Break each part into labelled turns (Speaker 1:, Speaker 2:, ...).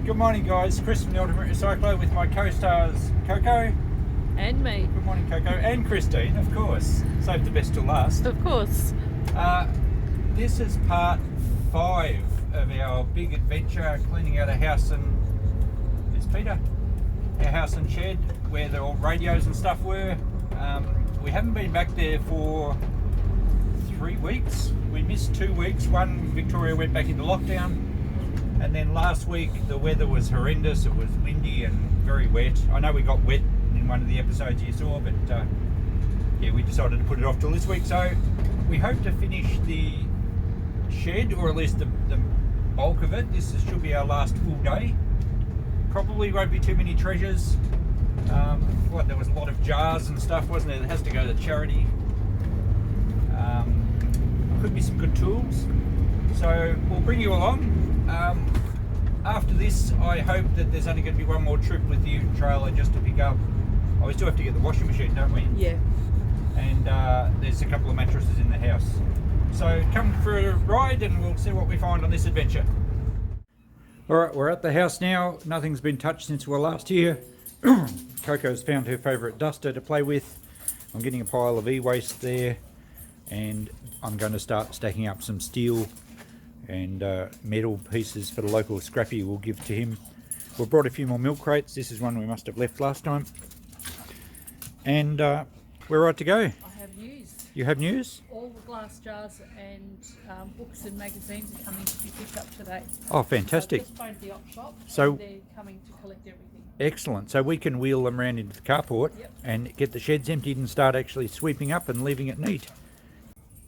Speaker 1: Good morning, guys. Chris from the Ultimate Recycler with my co-stars Coco.
Speaker 2: And me.
Speaker 1: Good morning, Coco. And Christine, of course. Save the best till last.
Speaker 2: Of course.
Speaker 1: This is part 5 of our big adventure cleaning out a house and... There's Peter. Our house and shed where the old radios and stuff were. We haven't been back there for 3 weeks. We missed 2 weeks. One, Victoria went back into lockdown. And then last week the weather was horrendous. It was windy and very wet. I know we got wet in one of the episodes you saw, but yeah, we decided to put it off till this week. So we hope to finish the shed, or at least the bulk of it. This should be our last full day. Probably won't be too many treasures. There was a lot of jars and stuff, wasn't there? That has to go to charity. Could be some good tools. So we'll bring you along. After this, I hope that there's only going to be one more trip with the trailer just to pick up. Oh, we still have to get the washing machine, don't we?
Speaker 2: Yeah.
Speaker 1: And there's a couple of mattresses in the house. So come for a ride and we'll see what we find on this adventure. Alright, we're at the house now. Nothing's been touched since we were last here. Coco's found her favourite duster to play with. I'm getting a pile of e-waste there. And I'm going to start stacking up some steel and metal pieces for the local scrappy we'll give to him. We've brought a few more milk crates. This is one we must have left last time. And we're right to go.
Speaker 2: I have news.
Speaker 1: You have news?
Speaker 2: All the glass jars and books and magazines are coming to be picked up today.
Speaker 1: Oh, fantastic.
Speaker 2: So I've just phoned the op shop,
Speaker 1: So
Speaker 2: and they're coming to collect everything.
Speaker 1: Excellent. So we can wheel them around into the carport.
Speaker 2: Yep.
Speaker 1: And get the sheds emptied and start actually sweeping up and leaving it neat.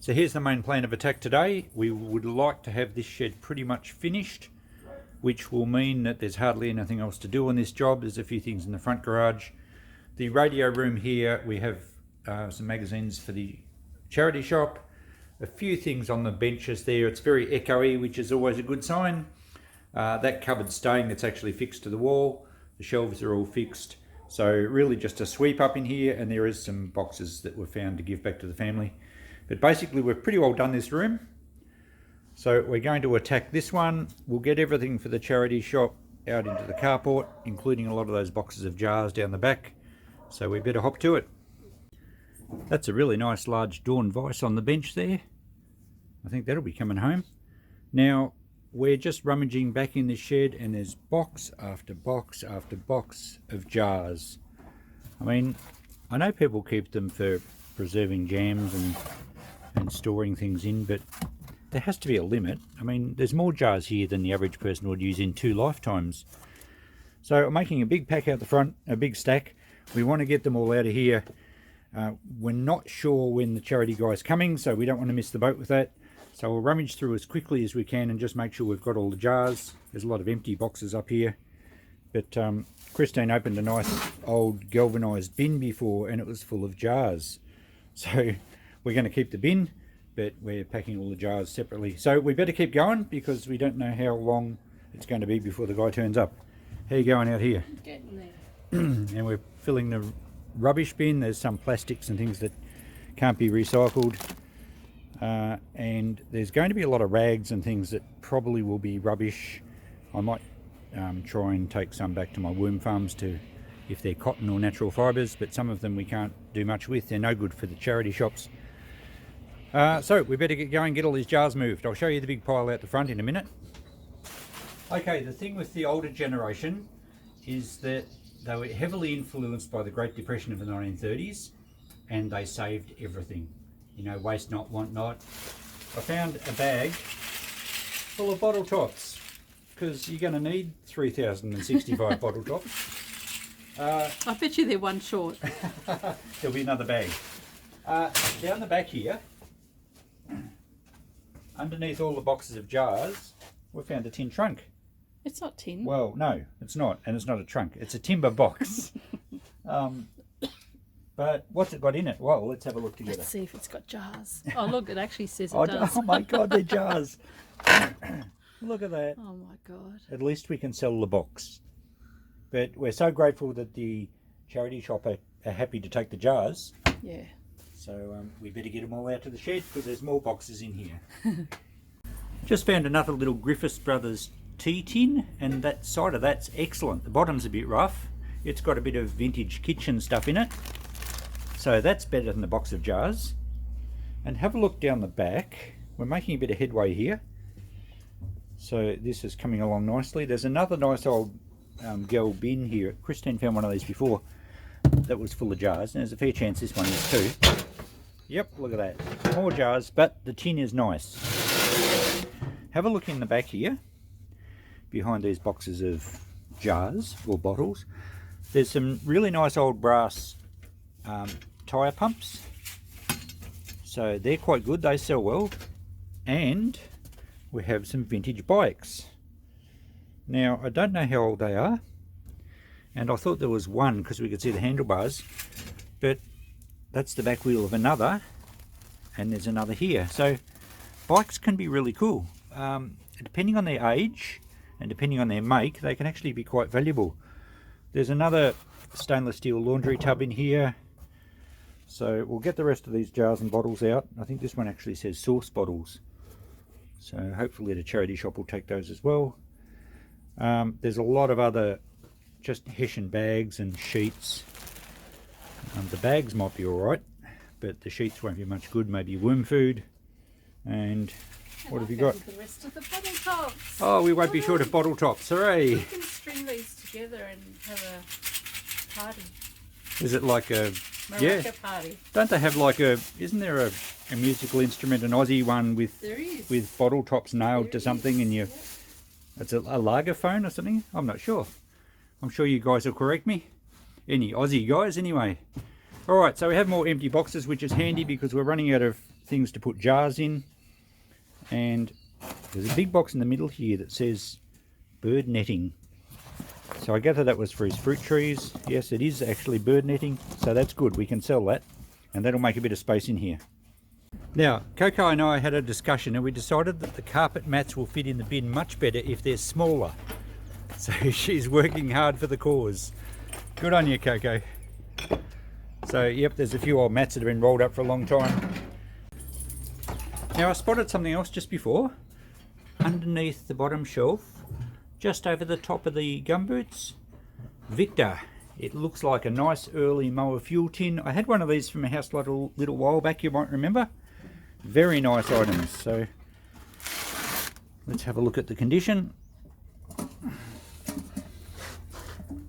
Speaker 1: So here's the main plan of attack today. We would like to have this shed pretty much finished, which will mean that there's hardly anything else to do on this job. There's a few things in the front garage. The radio room here, we have some magazines for the charity shop, a few things on the benches there. It's very echoey, which is always a good sign. That cupboard staying that's actually fixed to the wall. The shelves are all fixed. So really just a sweep up in here, and there is some boxes that were found to give back to the family. But basically we've pretty well done this room. So we're going to attack this one. We'll get everything for the charity shop out into the carport, including a lot of those boxes of jars down the back. So we better hop to it. That's a really nice large Dawn vise on the bench there. I think that'll be coming home. Now we're just rummaging back in the shed, and there's box after box after box of jars. I mean, I know people keep them for preserving jams and storing things in, but there has to be a limit. I mean, there's more jars here than the average person would use in 2 lifetimes. So I'm making a big pack out the front, a big stack. We want to get them all out of here. We're not sure when the charity guy's coming, so we don't want to miss the boat with that. So we'll rummage through as quickly as we can and just make sure we've got all the jars. There's a lot of empty boxes up here. But Christine opened a nice old galvanised bin before, and it was full of jars. So we're going to keep the bin, but we're packing all the jars separately. So we better keep going because we don't know how long it's going to be before the guy turns up. How are you going out here?
Speaker 2: Getting there.
Speaker 1: And we're filling the rubbish bin. There's some plastics and things that can't be recycled. And there's going to be a lot of rags and things that probably will be rubbish. I might try and take some back to my worm farms to, if they're cotton or natural fibres, but some of them we can't do much with. They're no good for the charity shops. So we better get going, get all these jars moved. I'll show you the big pile out the front in a minute. Okay, the thing with the older generation is that they were heavily influenced by the Great Depression of the 1930s, and they saved everything. You know, waste not, want not. I found a bag full of bottle tops, because you're going to need 3,065 bottle tops.
Speaker 2: I bet you they're one short.
Speaker 1: There'll be another bag. Down the back here, underneath all the boxes of jars, we found a tin trunk.
Speaker 2: It's not tin.
Speaker 1: Well, no, it's not, and it's not a trunk. It's a timber box. But what's it got in it? Well, let's have a look together.
Speaker 2: Let's see if it's got jars. Oh, look, it actually says it does.
Speaker 1: Oh my God, they're jars. Look at that.
Speaker 2: Oh my God.
Speaker 1: At least we can sell the box. But we're so grateful that the charity shop are happy to take the jars.
Speaker 2: Yeah.
Speaker 1: So we better get them all out to the shed because there's more boxes in here. Just found another little Griffiths Brothers tea tin, and that side of that's excellent. The bottom's a bit rough. It's got a bit of vintage kitchen stuff in it. So that's better than the box of jars. And have a look down the back. We're making a bit of headway here. So this is coming along nicely. There's another nice old gel bin here. Christine found one of these before that was full of jars, and there's a fair chance this one is too. Yep, look at that. More jars, but the tin is nice. Have a look in the back here, behind these boxes of jars or bottles. There's some really nice old brass tyre pumps. So they're quite good, they sell well. And we have some vintage bikes. Now, I don't know how old they are, and I thought there was one because we could see the handlebars, but that's the back wheel of another, and there's another here. So bikes can be really cool. Depending on their age and depending on their make, they can actually be quite valuable. There's another stainless steel laundry tub in here. So we'll get the rest of these jars and bottles out. I think this one actually says sauce bottles. So hopefully the charity shop will take those as well. There's a lot of other just Hessian bags and sheets. The bags might be alright, but the sheets won't be much good. Maybe worm food. And what have you got?
Speaker 2: The rest of the bottle tops.
Speaker 1: Oh, we won't be short of bottle tops. Hooray!
Speaker 2: We can string these together and have a party.
Speaker 1: Is it like a...
Speaker 2: Maraca party.
Speaker 1: Don't they have like a... Isn't there a musical instrument, an Aussie one with...
Speaker 2: There is.
Speaker 1: With bottle tops nailed to something and you...
Speaker 2: Yep.
Speaker 1: It's a lagerphone or something? I'm not sure. I'm sure you guys will correct me. Any Aussie guys anyway. Alright, so we have more empty boxes, which is handy because we're running out of things to put jars in. And there's a big box in the middle here that says bird netting. So I gather that was for his fruit trees. Yes, it is actually bird netting, so that's good. We can sell that, and that'll make a bit of space in here. Now, Coco and I had a discussion, and we decided that the carpet mats will fit in the bin much better if they're smaller. So she's working hard for the cause. Good on you, Coco. So, yep, there's a few old mats that have been rolled up for a long time. Now, I spotted something else just before. Underneath the bottom shelf, just over the top of the gumboots, Victor. It looks like a nice early Mower fuel tin. I had one of these from a house little while back, you might remember. Very nice items. So let's have a look at the condition.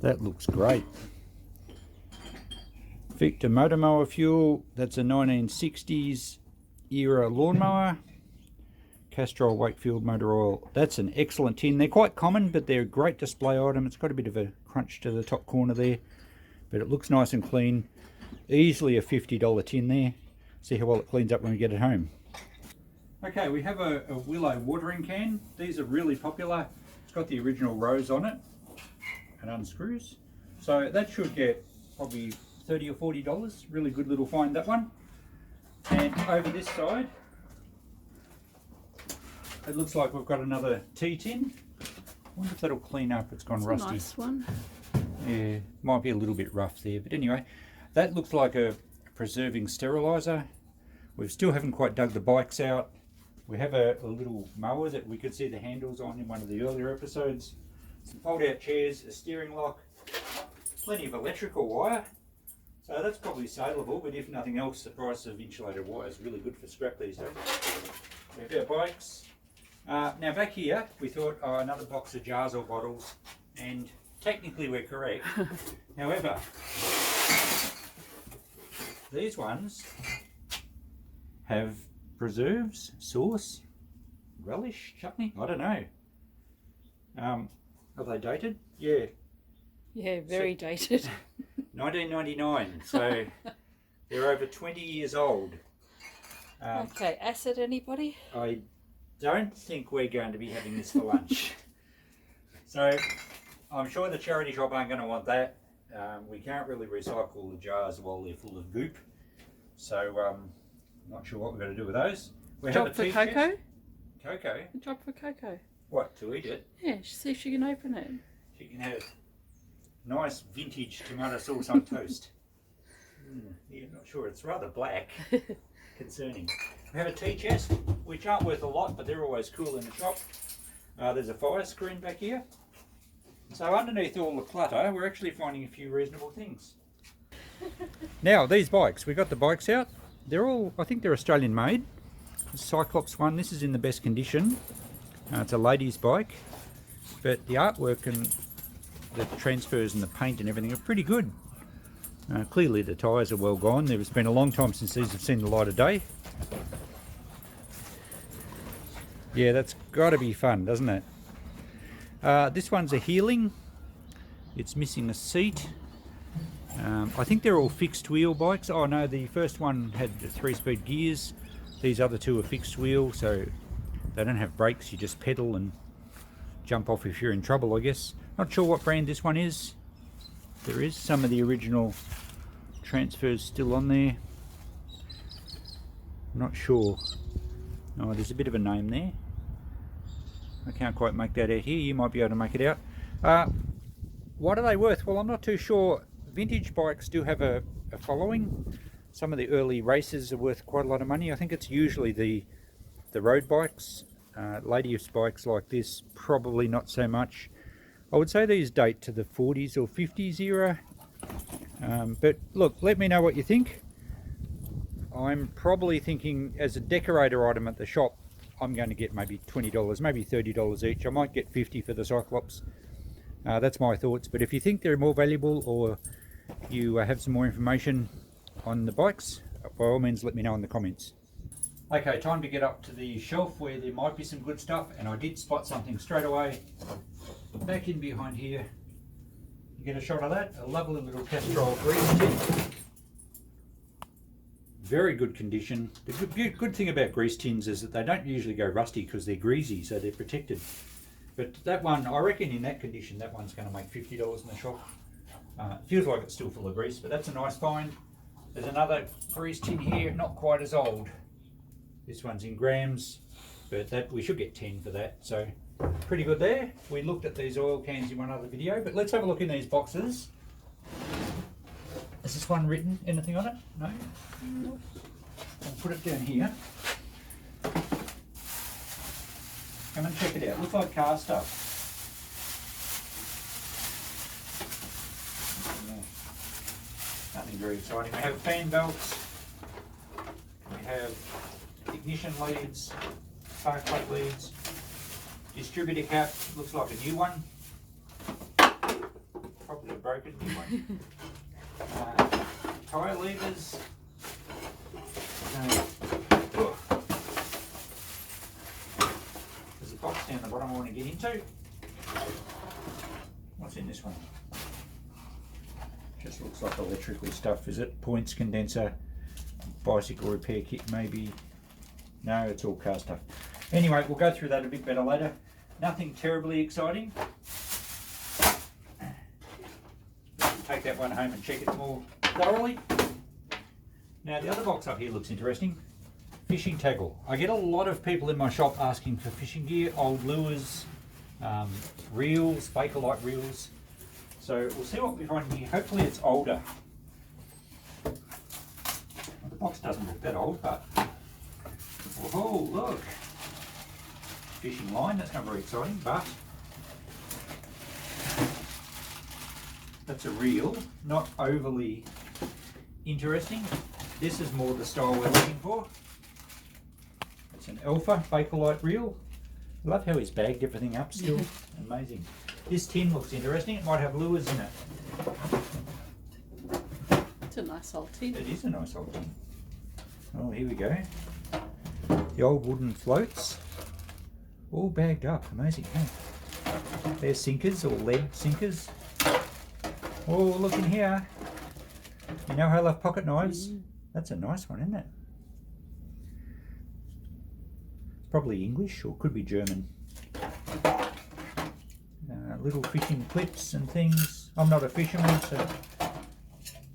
Speaker 1: That looks great. Victor motor mower fuel. That's a 1960s era lawnmower. Castrol Wakefield motor oil. That's an excellent tin. They're quite common, but they're a great display item. It's got a bit of a crunch to the top corner there, but it looks nice and clean. Easily a $50 tin there. See how well it cleans up when we get it home. Okay, we have a Willow watering can. These are really popular. It's got the original rose on it and unscrews. So that should get probably $30 or $40. Really good little find, that one. And over this side, it looks like we've got another tea tin. I wonder if that'll clean up. It's gone rusty.
Speaker 2: Nice one.
Speaker 1: Yeah, might be a little bit rough there, but anyway, that looks like a preserving sterilizer. We still haven't quite dug the bikes out. We have a little mower that we could see the handles on in one of the earlier episodes. Some fold-out chairs, a steering lock, plenty of electrical wire. So that's probably saleable, but if nothing else, the price of insulated wire is really good for scrap these days. We have our bikes. Now back here, we thought, oh, another box of jars or bottles, and technically we're correct. However, these ones have preserves, sauce, relish, chutney, I don't know. Are they dated? Yeah.
Speaker 2: Yeah, very dated.
Speaker 1: 1999, so they're over 20 years old.
Speaker 2: Okay, acid anybody?
Speaker 1: I don't think we're going to be having this for lunch. So I'm sure the charity shop aren't going to want that. We can't really recycle the jars while they're full of goop. So not sure what we're going to do with those. We
Speaker 2: Job for Coco?
Speaker 1: Coco?
Speaker 2: A job for Coco.
Speaker 1: What, to eat it?
Speaker 2: Yeah, see if she can open it.
Speaker 1: She can have nice vintage tomato sauce on toast. Yeah, I'm not sure. It's rather black. Concerning. We have a tea chest, which aren't worth a lot, but they're always cool in the shop. There's a fire screen back here. So underneath all the clutter, we're actually finding a few reasonable things. Now, these bikes, we got the bikes out. They're all, I think they're Australian made. The Cyclops one, this is in the best condition. It's a lady's bike, but the artwork and the transfers and the paint and everything are pretty good. Clearly the tyres are well gone. There's been a long time since these have seen the light of day. Yeah, that's got to be fun, doesn't it? This one's a Healing. It's missing a seat. I think they're all fixed wheel bikes. Oh no, the first one had 3-speed gears. These other two are fixed wheel, so they don't have brakes. You just pedal and jump off if you're in trouble, I guess. Not sure what brand this one is. There is some of the original transfers still on there. Not sure. Oh, there's a bit of a name there. I can't quite make that out here. You might be able to make it out. What are they worth? Well, I'm not too sure. Vintage bikes do have a following. Some of the early racers are worth quite a lot of money. I think it's usually the road bikes. Ladies bikes like this, probably not so much. I would say these date to the 40s or 50s era. But look, let me know what you think. I'm probably thinking as a decorator item at the shop, I'm going to get maybe $20, maybe $30 each. I might get 50 for the Cyclops. That's my thoughts. But if you think they're more valuable, or you have some more information on the bikes, by all means let me know in the comments. Okay, time to get up to the shelf where there might be some good stuff, and I did spot something straight away. Back in behind here, you get a shot of that. A lovely little Castrol grease tin. Very good condition. The good thing about grease tins is that they don't usually go rusty because they're greasy, so they're protected. But that one, I reckon in that condition, that one's going to make $50 in the shop. Feels like it's still full of grease, but that's a nice find. There's another grease tin here, not quite as old. This one's in grams, but that we should get 10 for that, so pretty good there. We looked at these oil cans in one other video, but let's have a look in these boxes. Is this one written? Anything on it? No? Nope. I'll put it down here. Come and check it out. Looks like car stuff. Nothing very exciting. We have fan belts. We have ignition leads, spark plug leads, distributor cap. Looks like a new one. Probably a broken new one. Tyre levers. There's a box down the bottom I want to get into. What's in this one? Just looks like electrical stuff, is it? Points condenser, bicycle repair kit maybe. No, it's all car stuff. Anyway, we'll go through that a bit better later. Nothing terribly exciting. Take that one home and check it more thoroughly. Now the other box up here looks interesting. Fishing tackle. I get a lot of people in my shop asking for fishing gear, old lures, reels, Bakelite reels. So we'll see what we find here. Hopefully it's older. Well, the box doesn't look that old, but oh look, fishing line. That's not very exciting, but that's a reel. Not overly interesting. This is more the style we're looking for. It's an Alpha Bakelite reel. I love how he's bagged everything up still. Amazing. This tin looks interesting. It might have lures in it.
Speaker 2: It's a nice old tin.
Speaker 1: It is a nice old tin. Oh, here we go. The old wooden floats. All bagged up. Amazing. Hey. They're sinkers, or lead sinkers. Oh, look in here. You know how I love pocket knives? That's a nice one, isn't it? It's probably English, or could be German. Little fishing clips and things. I'm not a fisherman, so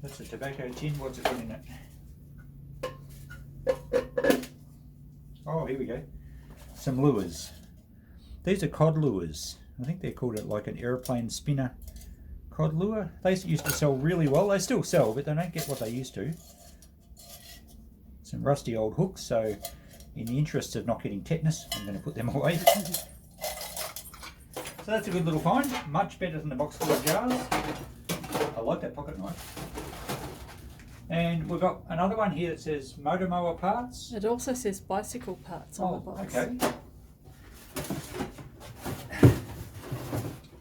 Speaker 1: that's a tobacco tin. What's it got in it? Oh, here we go. Some lures. These are cod lures. I think they're called like an aeroplane spinner cod lure. They used to sell really well. They still sell, but they don't get what they used to. Some rusty old hooks, so in the interest of not getting tetanus, I'm going to put them away. So that's a good little find, much better than the box full of jars. I like that pocket knife. And we've got another one here that says motor mower parts.
Speaker 2: It also says bicycle parts on the box.
Speaker 1: Okay.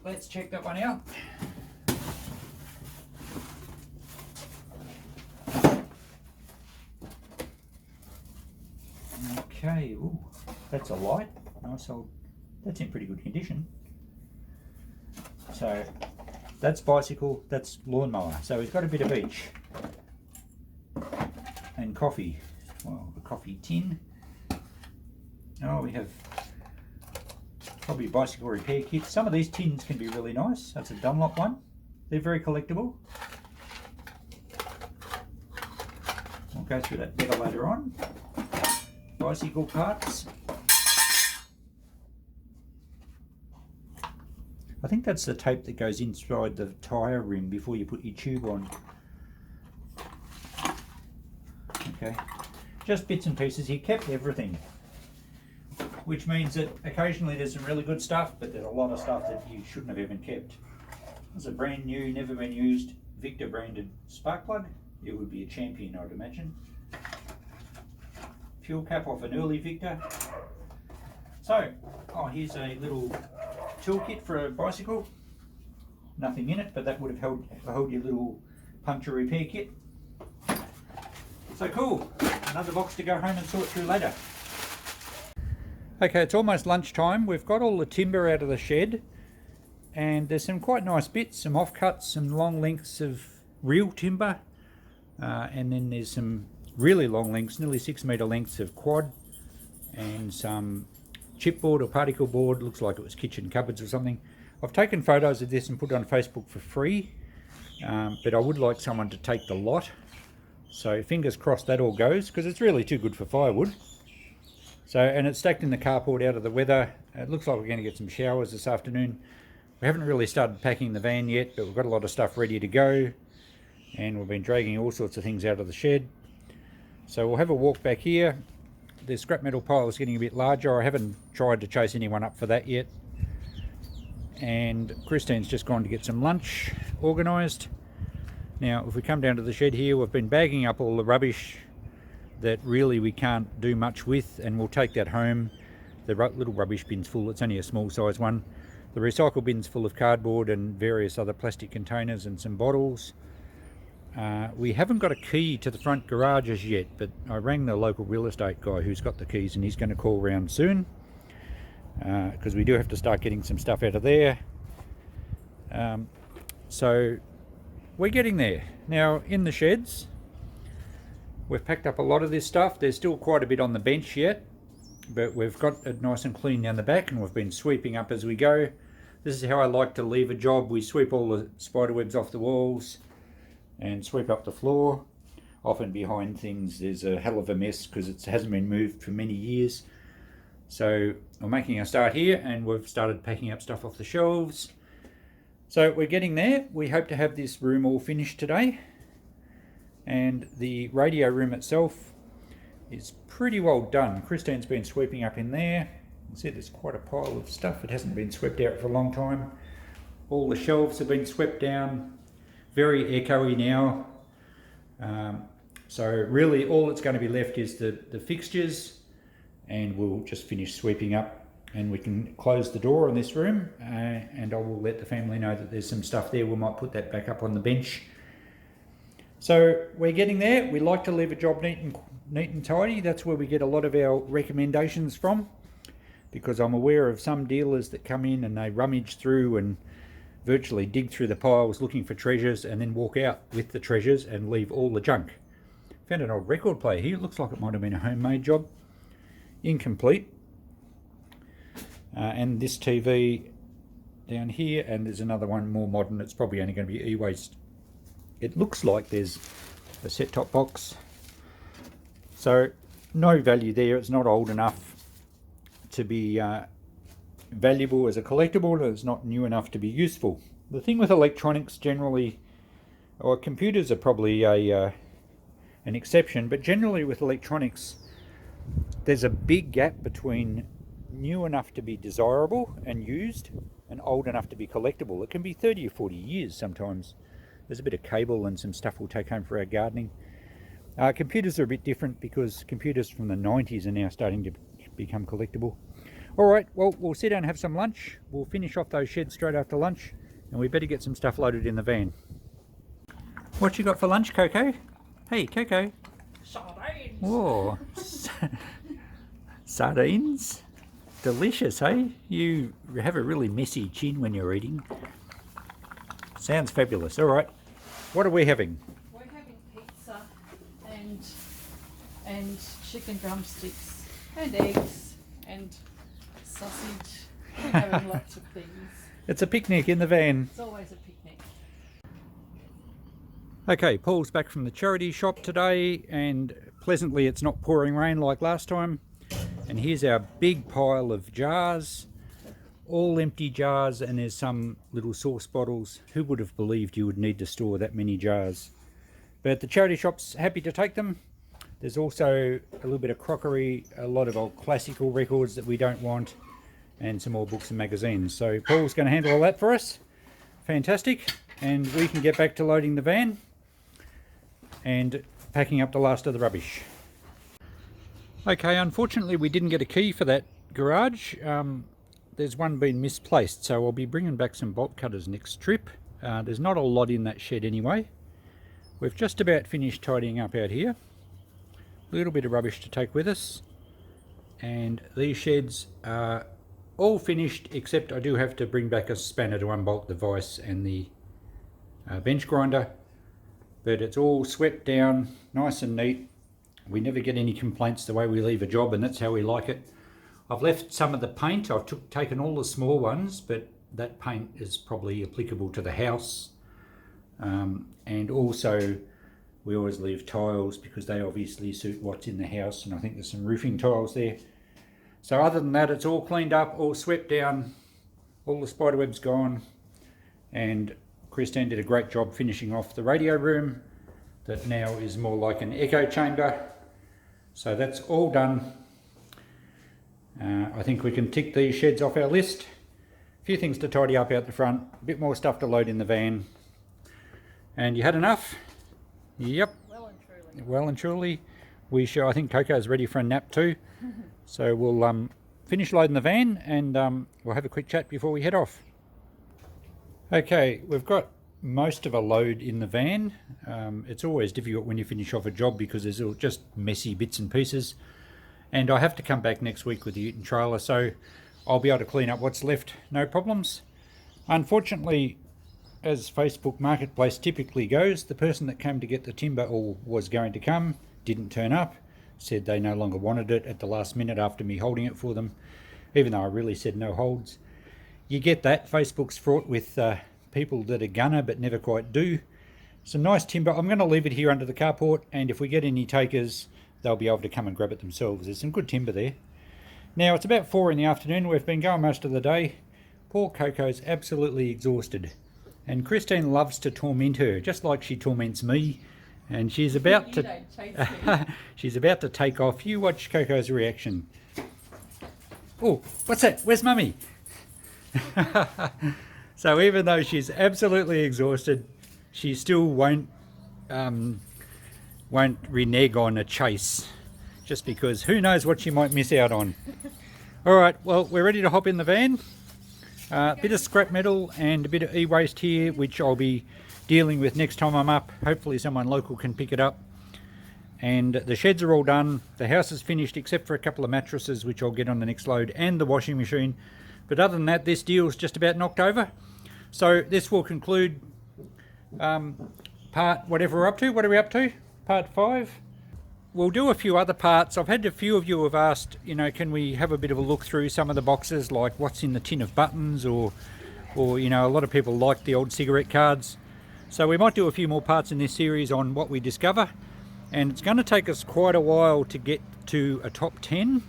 Speaker 1: Let's check that one out. Okay, ooh, that's a light. Nice old, that's in pretty good condition. So that's bicycle, that's lawnmower. So he's got a bit of each. And coffee. Well, a coffee tin. Oh, we have probably bicycle repair kits. Some of these tins can be really nice. That's a Dunlop one. They're very collectible. We'll go through that better later on. Bicycle parts. I think that's the tape that goes inside the tyre rim before you put your tube on. Okay, just bits and pieces. He kept everything, which means that occasionally there's some really good stuff, but there's a lot of stuff that you shouldn't have even kept. There's a brand new, never been used Victor branded spark plug. It would be a champion, I'd imagine. Fuel cap off an early Victor. So, oh, here's a little toolkit for a bicycle. Nothing in it, but that would have held your little puncture repair kit. So cool, another box to go home and sort through later. Okay, it's almost lunchtime. We've got all the timber out of the shed, and there's some quite nice bits, some offcuts, some long lengths of real timber, and then there's some really long lengths, nearly 6 metre lengths of quad, and some chipboard or particle board. Looks like it was kitchen cupboards or something. I've taken photos of this and put it on Facebook for free, but I would like someone to take the lot. So fingers crossed that all goes, because it's really too good for firewood. So, and it's stacked in the carport out of the weather. It looks like we're going to get some showers this afternoon. We haven't really started packing the van yet, but we've got a lot of stuff ready to go. And we've been dragging all sorts of things out of the shed. So we'll have a walk back here. The scrap metal pile is getting a bit larger. I haven't tried to chase anyone up for that yet. And Christine's just gone to get some lunch organised. Now, if we come down to the shed here, we've been bagging up all the rubbish that really we can't do much with, and we'll take that home. The little rubbish bin's full. It's only a small size one. The recycle bin's full of cardboard and various other plastic containers and some bottles. We haven't got a key to the front garage as yet, but I rang the local real estate guy who's got the keys, and he's going to call round soon, because we do have to start getting some stuff out of there. So we're getting there. Now, in the sheds, we've packed up a lot of this stuff. There's still quite a bit on the bench yet, but we've got it nice and clean down the back, and we've been sweeping up as we go. This is how I like to leave a job. We sweep all the spider webs off the walls and sweep up the floor. Often behind things there's a hell of a mess because it hasn't been moved for many years. So we're making a start here, and we've started packing up stuff off the shelves. So we're getting there. We hope to have this room all finished today. And the radio room itself is pretty well done. Christine's been sweeping up in there. You can see there's quite a pile of stuff. It hasn't been swept out for a long time. All the shelves have been swept down. Very echoey now. So really all that's going to be left is the fixtures, and we'll just finish sweeping up, and we can close the door on this room, and I will let the family know that there's some stuff there. We might put that back up on the bench. So we're getting there. We like to leave a job neat and tidy. That's where we get a lot of our recommendations from, because I'm aware of some dealers that come in and they rummage through and virtually dig through the piles looking for treasures, and then walk out with the treasures and leave all the junk. Found an old record player here. It looks like it might have been a homemade job. Incomplete. And this TV down here, and there's another one more modern. It's probably only going to be e-waste. It looks like there's a set-top box. So no value there. It's not old enough to be valuable as a collectible, and it's not new enough to be useful. The thing with electronics generally, or computers are probably an exception, but generally with electronics there's a big gap between new enough to be desirable and used and old enough to be collectible. It can be 30 or 40 years sometimes. There's a bit of cable and some stuff we'll take home for our gardening. Computers are a bit different because computers from the 90s are now starting to become collectible. Alright, well, we'll sit down and have some lunch. We'll finish off those sheds straight after lunch, and we better get some stuff loaded in the van. What you got for lunch, Coco? Hey, Coco.
Speaker 2: Sardines.
Speaker 1: Whoa. Sardines? Delicious, hey? You have a really messy chin when you're eating. Sounds fabulous. Alright, what are we having?
Speaker 2: We're having pizza and chicken drumsticks and eggs and sausage. We're having lots of things.
Speaker 1: It's a picnic in the van.
Speaker 2: It's always a picnic.
Speaker 1: Okay, Paul's back from the charity shop today, and pleasantly it's not pouring rain like last time. And here's our big pile of jars, all empty jars, and there's some little sauce bottles. Who would have believed you would need to store that many jars? But the charity shop's happy to take them. There's also a little bit of crockery, a lot of old classical records that we don't want, and some more books and magazines. So Paul's going to handle all that for us. Fantastic. And we can get back to loading the van and packing up the last of the rubbish. Okay, unfortunately we didn't get a key for that garage. There's one been misplaced, so I'll be bringing back some bolt cutters next trip. There's not a lot in that shed anyway. We've just about finished tidying up out here. A little bit of rubbish to take with us. And these sheds are all finished, except I do have to bring back a spanner to unbolt the vise and the bench grinder. But it's all swept down, nice and neat. We never get any complaints the way we leave a job, and that's how we like it. I've left some of the paint. I've taken all the small ones, but that paint is probably applicable to the house. And also we always leave tiles because they obviously suit what's in the house, and I think there's some roofing tiles there. So other than that, it's all cleaned up, all swept down, all the spiderweb's gone, and Christine did a great job finishing off the radio room that now is more like an echo chamber. So that's all done. I think we can tick these sheds off our list. A few things to tidy up out the front, a bit more stuff to load in the van. And you had enough? Yep.
Speaker 2: Well and truly.
Speaker 1: Well and truly. I think Coco's ready for a nap too. So we'll finish loading the van, and we'll have a quick chat before we head off. Okay, we've got most of a load in the van. It's always difficult when you finish off a job because there's all just messy bits and pieces. And I have to come back next week with the ute and trailer, so I'll be able to clean up what's left, no problems. Unfortunately, as Facebook Marketplace typically goes, the person that came to get the timber, or was going to come, didn't turn up, said they no longer wanted it at the last minute after me holding it for them, even though I really said no holds. You get that. Facebook's fraught with people that are gonna but never quite do. Some nice timber. I'm going to leave it here under the carport, and if we get any takers, they'll be able to come and grab it themselves. There's some good timber there. Now it's about 4 in the afternoon. We've been going most of the day. Poor Coco's absolutely exhausted, and Christine loves to torment her, just like she torments me. And she's about she's about to take off. You watch Coco's reaction. Oh, what's that? Where's Mummy? So even though she's absolutely exhausted, she still won't renege on a chase, just because who knows what she might miss out on. All right, well, we're ready to hop in the van. A bit of scrap metal and a bit of e-waste here, which I'll be dealing with next time I'm up. Hopefully someone local can pick it up. And the sheds are all done. The house is finished except for a couple of mattresses, which I'll get on the next load, and the washing machine. But other than that, this deal's just about knocked over. So this will conclude part whatever we're up to. What are we up to? Part 5. We'll do a few other parts. I've had a few of you have asked, you know, can we have a bit of a look through some of the boxes, like what's in the tin of buttons, or you know, a lot of people like the old cigarette cards. So we might do a few more parts in this series on what we discover, and it's going to take us quite a while to get to a top 10.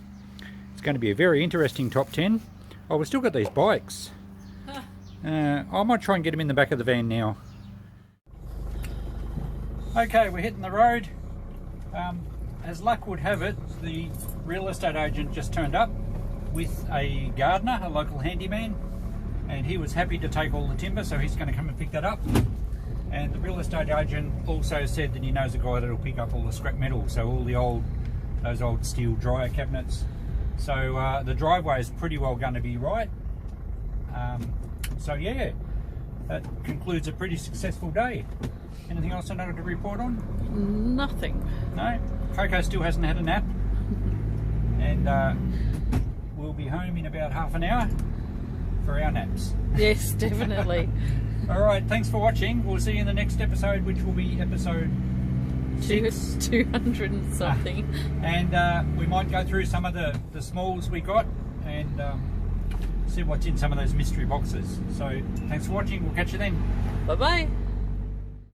Speaker 1: It's going to be a very interesting top 10. Oh, we've still got these bikes. I might try and get them in the back of the van now. Okay, we're hitting the road. As luck would have it, the real estate agent just turned up with a gardener, a local handyman. and he was happy to take all the timber, so he's going to come and pick that up. And the real estate agent also said that he knows a guy that'll pick up all the scrap metal, so all those old steel dryer cabinets. So the driveway is pretty well going to be right. So yeah, that concludes a pretty successful day. Anything else I needed to report on?
Speaker 2: Nothing.
Speaker 1: No? Coco still hasn't had a nap. And we'll be home in about half an hour for our naps.
Speaker 2: Yes, definitely.
Speaker 1: Alright, thanks for watching. We'll see you in the next episode, which will be episode 6.
Speaker 2: 200 and something.
Speaker 1: And we might go through some of the smalls we got and see what's in some of those mystery boxes. So thanks for watching. We'll catch you then.
Speaker 2: Bye-bye.